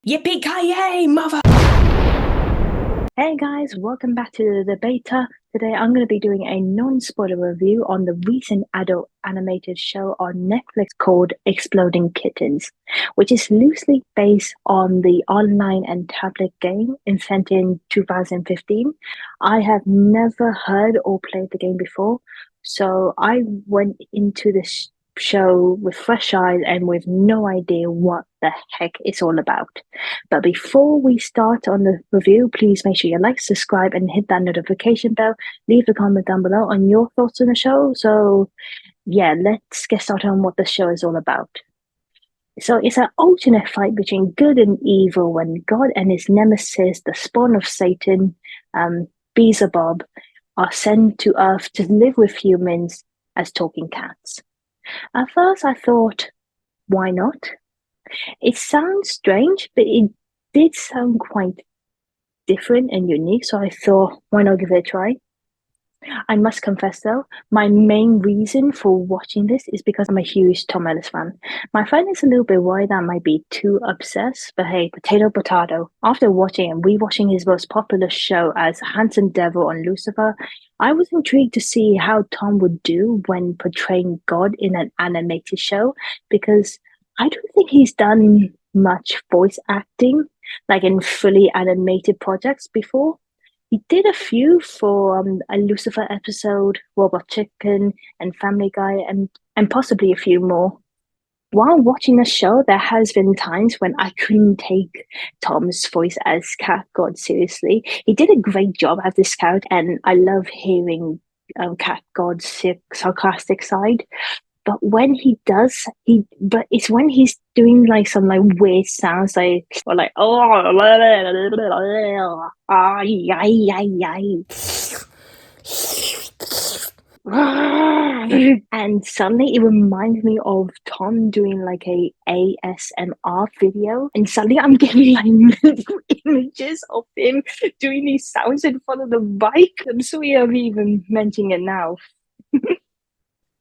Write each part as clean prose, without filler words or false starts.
Yippee-ki-yay, mother! Hey guys, welcome back to the beta. Today I'm going to be doing a non-spoiler review on the recent adult animated show on Netflix called Exploding Kittens, which is loosely based on the online and tablet game invented in 2015. I have never heard or played the game before, so I went into this show with fresh eyes and with no idea what the heck it's all about. But before we start on the review, please make sure you like, subscribe, and hit that notification bell. Leave a comment down below on your thoughts on the show. So, yeah, let's get started on what the show is all about. So, it's an alternate fight between good and evil when God and his nemesis, the spawn of Satan, Beelzebub, are sent to Earth to live with humans as talking cats. At first, I thought, why not? It sounds strange, but it did sound quite different and unique, so I thought, why not give it a try? I must confess though, my main reason for watching this is because I'm a huge Tom Ellis fan. My friend is a little bit worried that I might be too obsessed, but hey, potato potato. After watching and rewatching his most popular show as Handsome Devil on Lucifer, I was intrigued to see how Tom would do when portraying God in an animated show because I don't think he's done much voice acting like in fully animated projects before. He did a few for a Lucifer episode, Robot Chicken, and Family Guy, and possibly a few more. While watching the show, there has been times when I couldn't take Tom's voice as Cat God seriously. He did a great job as this character, and I love hearing Cat God's sarcastic side. But when he does, but it's when he's doing like some like weird sounds like or like oh ay, ay, ay, ay. And suddenly it reminds me of Tom doing like a ASMR video, and suddenly I'm getting like images of him doing these sounds in front of the bike. I'm sorry I'm even mentioning it now.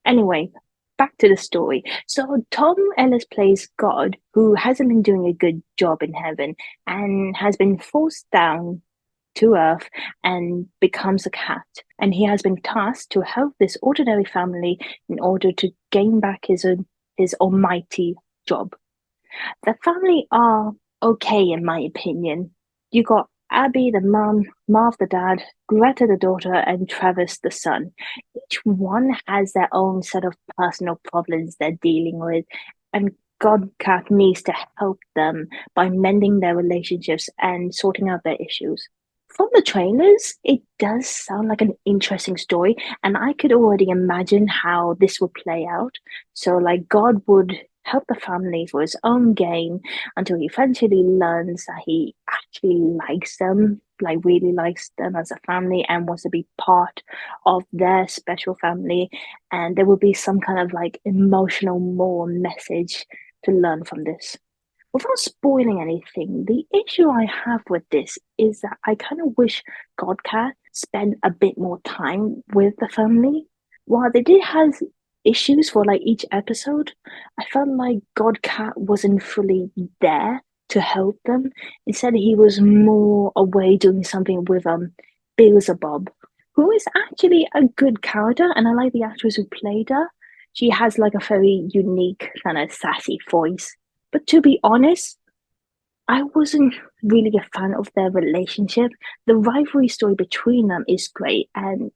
Anyway, back to the story. So Tom Ellis plays God, who hasn't been doing a good job in heaven and has been forced down to Earth and becomes a cat. And he has been tasked to help this ordinary family in order to gain back his almighty job. The family are okay, in my opinion. You got Abby, the mum, Marv, the dad, Greta, the daughter, and Travis, the son. Each one has their own set of personal problems they're dealing with, and Godcat needs to help them by mending their relationships and sorting out their issues. From the trailers, it does sound like an interesting story, and I could already imagine how this would play out. So, like, God would help the family for his own gain until he eventually learns that he actually likes them, like really likes them as a family and wants to be part of their special family. And there will be some kind of like emotional moral message to learn from this. Without spoiling anything, the issue I have with this is that I kind of wish Godcat spent a bit more time with the family. While they did have issues for like each episode, I felt like Godcat wasn't fully there to help them. Instead, he was more away doing something with Beelzebub, who is actually a good character, and I like the actress who played her. She has like a very unique kind of sassy voice. But to be honest, I wasn't really a fan of their relationship. The rivalry story between them is great, and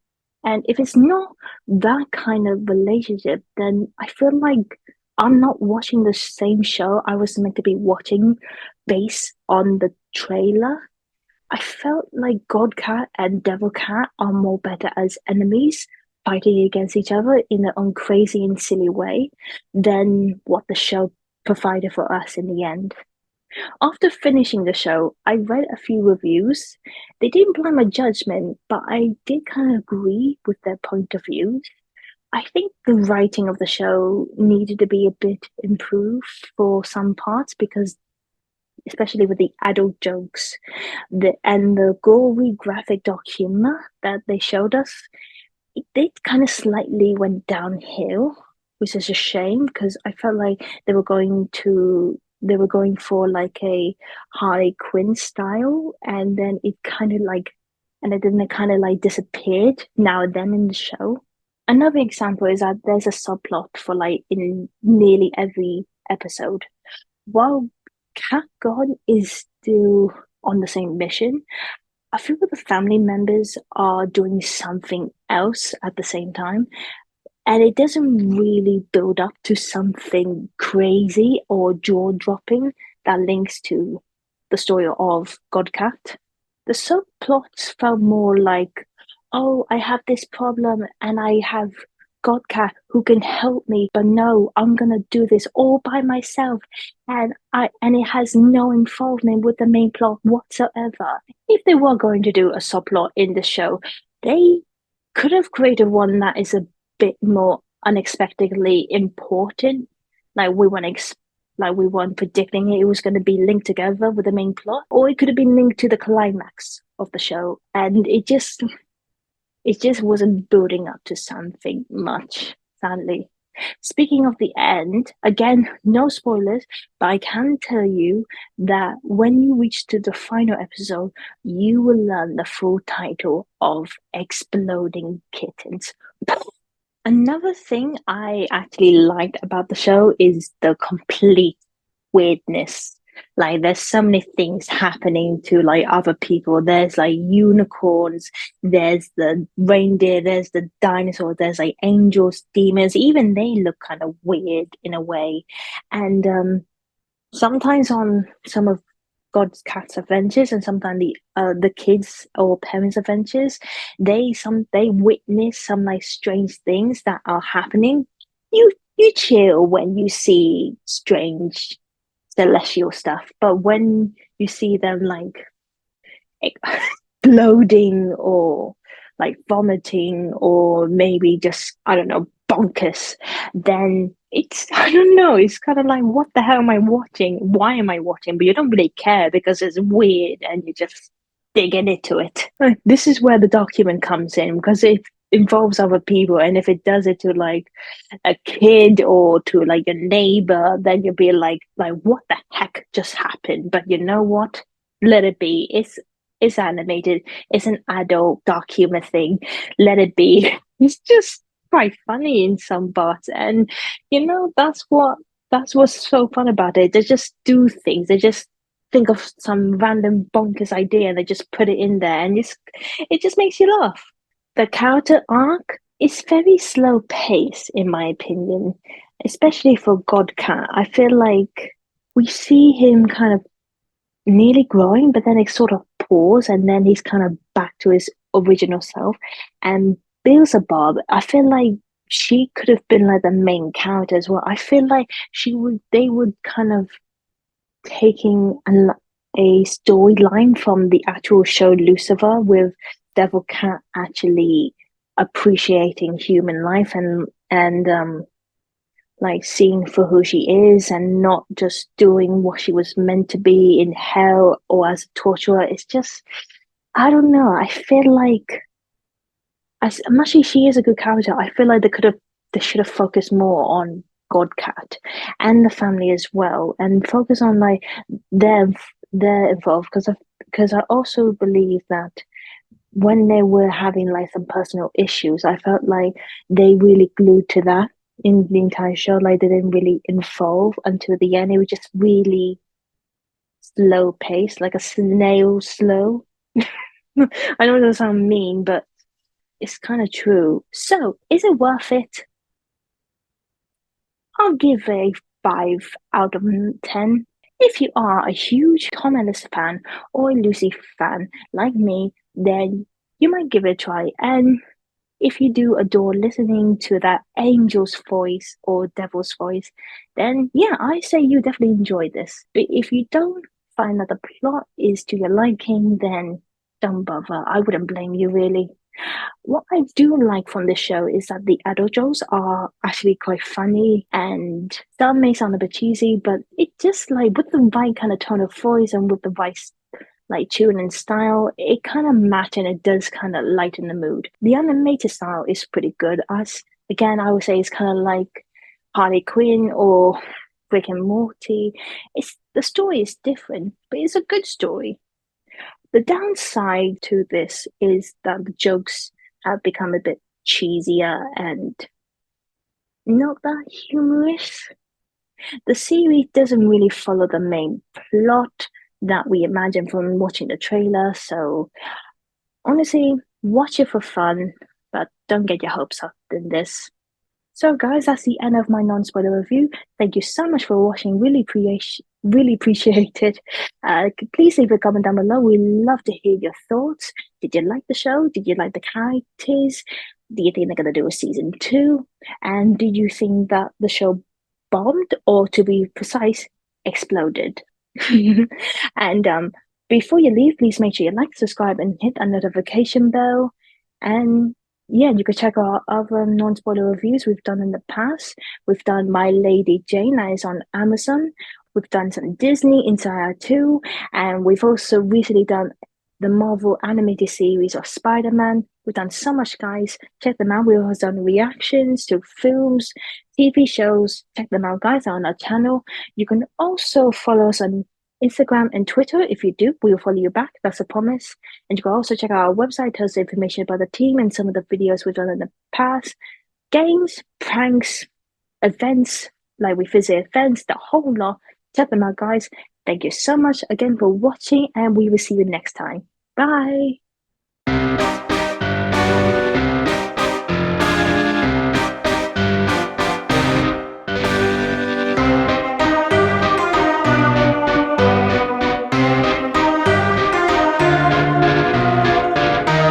if it's not that kind of relationship, then I feel like I'm not watching the same show I was meant to be watching based on the trailer. I felt like Godcat and Devil Cat are more better as enemies, fighting against each other in their own crazy and silly way than what the show provided for us in the end. After finishing the show, I read a few reviews. They didn't blind my judgment, but I did kind of agree with their point of view. I think the writing of the show needed to be a bit improved for some parts because, especially with the adult jokes, and the gory graphic dark humor that they showed us, it did kind of slightly went downhill, which is a shame because I felt like they were going to they were going for like a Harley Quinn style, and then it kind of like disappeared now and then in the show. Another example is that there's a subplot for like in nearly every episode. While Cat God is still on the same mission, I feel that the family members are doing something else at the same time, and it doesn't really build up to something crazy or jaw-dropping that links to the story of Godcat. The subplots felt more like, oh, I have this problem and I have Godcat who can help me, but no, I'm gonna do this all by myself, and it has no involvement with the main plot whatsoever. If they were going to do a subplot in the show, they could have created one that is a bit more unexpectedly important. Like we weren't predicting it was going to be linked together with the main plot, or it could have been linked to the climax of the show, and it just wasn't building up to something much, sadly. Speaking of the end, again, no spoilers, but I can tell you that when you reach to the final episode, you will learn the full title of Exploding Kittens. Another thing I actually liked about the show is the complete weirdness. Like there's so many things happening to like other people. There's like unicorns, there's the reindeer, there's the dinosaurs, there's like angels, demons. Even they look kind of weird in a way. And sometimes on some of God's cat's adventures and sometimes the kids or parents' adventures, they witness some like strange things that are happening. You chill when you see strange celestial stuff, but when you see them like exploding or like vomiting or maybe just I don't know bonkers, then it's I don't know. It's kind of like what the hell am I watching? Why am I watching? But you don't really care because it's weird and you just digging into it. This is where the document comes in because it involves other people, and if it does it to like a kid or to like a neighbor, then you'll be like what the heck just happened? But you know what? Let it be. It's animated. It's an adult document thing. Let it be. It's just quite funny in some parts, and that's what's so fun about it. They just do things. They just think of some random bonkers idea and they just put it in there, and it just makes you laugh. The character arc is very slow pace, in my opinion, especially for Godcat. I feel like we see him kind of nearly growing, but then it sort of pause, and then he's kind of back to his original self. And Beelzebub, I feel like she could have been like the main character as well. I feel like they would kind of taking a storyline from the actual show Lucifer with Devil Cat actually appreciating human life and like seeing for who she is and not just doing what she was meant to be in hell or as a torturer. It's just I don't know. I feel like as much as she is a good character, I feel like they should have focused more on Godcat and the family as well, and focus on like their their involved because I also believe that when they were having like some personal issues, I felt like they really glued to that in the entire show. Like they didn't really involve until the end. It was just really slow paced, like a snail slow. I know it doesn't sound mean, but it's kind of true. So, is it worth it? I'll give a 5 out of 10. If you are a huge Tom Ellis fan or a Lucy fan like me, then you might give it a try. And if you do adore listening to that angel's voice or devil's voice, then yeah, I say you definitely enjoy this. But if you don't find that the plot is to your liking, then don't bother. I wouldn't blame you really. What I do like from this show is that the adult jokes are actually quite funny, and some may sound a bit cheesy, but it just like with the right kind of tone of voice and with the right like tune and style, it kind of match and it does kind of lighten the mood. The animated style is pretty good. As again, I would say it's kind of like Harley Quinn or Rick and Morty. It's the story is different, but it's a good story. The downside to this is that the jokes have become a bit cheesier and not that humorous. The series doesn't really follow the main plot that we imagine from watching the trailer, so honestly, watch it for fun, but don't get your hopes up in this. So, guys, that's the end of my non-spoiler review. Thank you so much for watching. Really appreciate it. Please leave a comment down below. We love to hear your thoughts. Did you like the show? Did you like the characters? Do you think they're gonna do a season two? And do you think that the show bombed, or to be precise, exploded? And before you leave, please make sure you like, subscribe, and hit that notification bell. And yeah, you can check out other non-spoiler reviews we've done in the past. We've done My Lady Jane, that is on Amazon. We've done some Disney Inside Out 2, and we've also recently done the Marvel animated series of Spider-Man. We've done so much, guys. Check them out. We've also done reactions to films, TV shows. Check them out, guys, on our channel. You can also follow us on Instagram and Twitter. If you do, we will follow you back. That's a promise. And you can also check out our website, tells the information about the team and some of the videos we've done in the past. Games, pranks, events, like we visit events, the whole lot. Check them out, guys. Thank you so much again for watching, and we will see you next time. Bye.